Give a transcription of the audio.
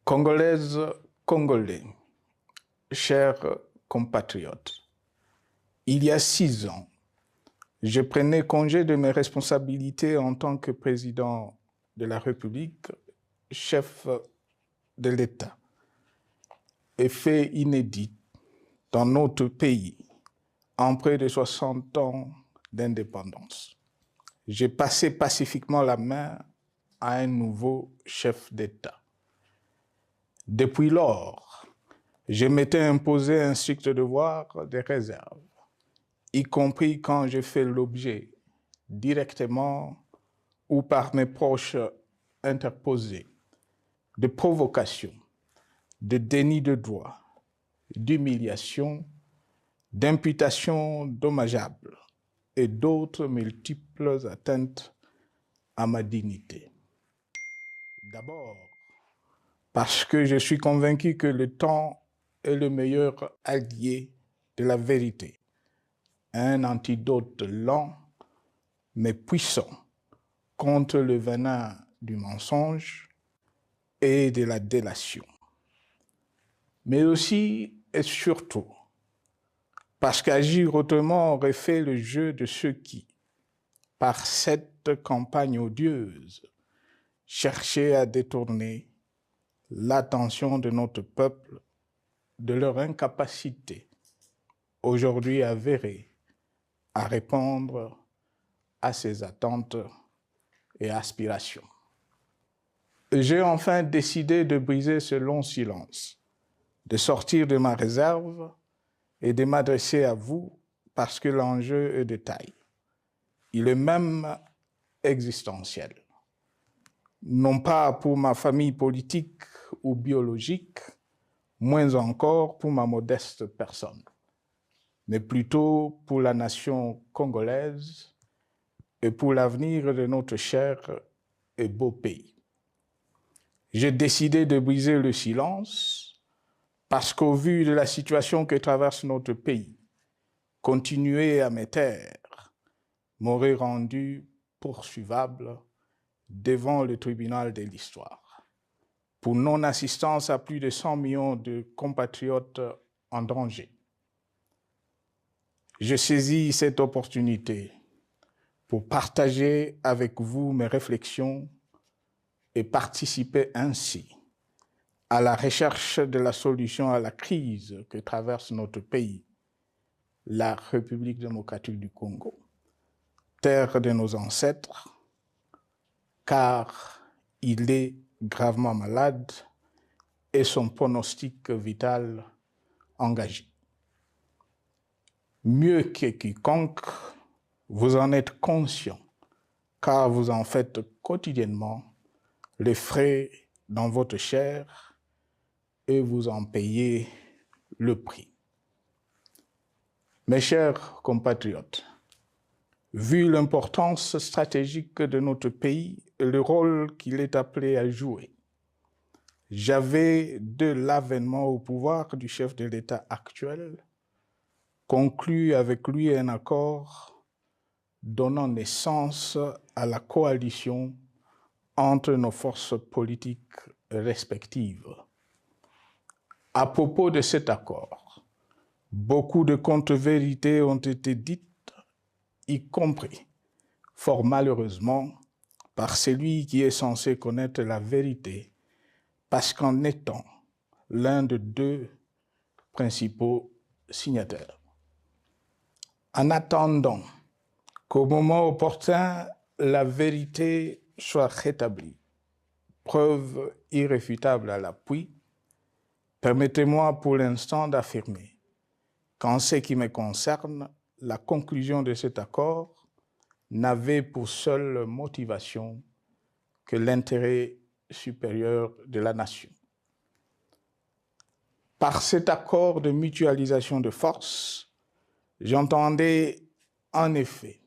Congolaises, Congolais, chers compatriotes, il y a 6 ans, je prenais congé de mes responsabilités en tant que président de la République, chef de l'État. Et fait inédit dans notre pays, en près de 60 ans d'indépendance. J'ai passé pacifiquement la main à un nouveau chef d'État. Depuis lors, je m'étais imposé un strict devoir de réserve, y compris quand j'ai fait l'objet, directement ou par mes proches interposés, de provocations, de déni de droit, d'humiliation, d'imputations dommageables et d'autres multiples atteintes à ma dignité. D'abord, parce que je suis convaincu que le temps est le meilleur allié de la vérité, un antidote lent mais puissant contre le venin du mensonge et de la délation. Mais aussi et surtout, parce qu'agir autrement aurait fait le jeu de ceux qui, par cette campagne odieuse, cherchaient à détourner l'attention de notre peuple de leur incapacité, aujourd'hui avérée, à répondre à ses attentes et aspirations. J'ai enfin décidé de briser ce long silence, de sortir de ma réserve et de m'adresser à vous parce que l'enjeu est de taille. Il est même existentiel. Non pas pour ma famille politique ou biologique, moins encore pour ma modeste personne, mais plutôt pour la nation congolaise et pour l'avenir de notre cher et beau pays. J'ai décidé de briser le silence parce qu'au vu de la situation que traverse notre pays, continuer à me taire m'aurait rendu poursuivable devant le tribunal de l'histoire pour non-assistance à plus de 100 millions de compatriotes en danger. Je saisis cette opportunité pour partager avec vous mes réflexions et participer ainsi à la recherche de la solution à la crise que traverse notre pays, la République démocratique du Congo, terre de nos ancêtres, car il est gravement malade et son pronostic vital engagé. Mieux que quiconque, vous en êtes conscient, car vous en faites quotidiennement les frais dans votre chair et vous en payez le prix. Mes chers compatriotes, vu l'importance stratégique de notre pays et le rôle qu'il est appelé à jouer, j'avais, de l'avènement au pouvoir du chef de l'État actuel, conclu avec lui un accord donnant naissance à la coalition entre nos forces politiques respectives. À propos de cet accord, beaucoup de contre-vérités ont été dites, y compris, fort malheureusement, par celui qui est censé connaître la vérité, parce qu'en étant l'un de 2 principaux signataires. En attendant qu'au moment opportun, la vérité soit rétablie, preuve irréfutable à l'appui, permettez-moi pour l'instant d'affirmer qu'en ce qui me concerne, la conclusion de cet accord n'avait pour seule motivation que l'intérêt supérieur de la nation. Par cet accord de mutualisation de forces, j'entendais en effet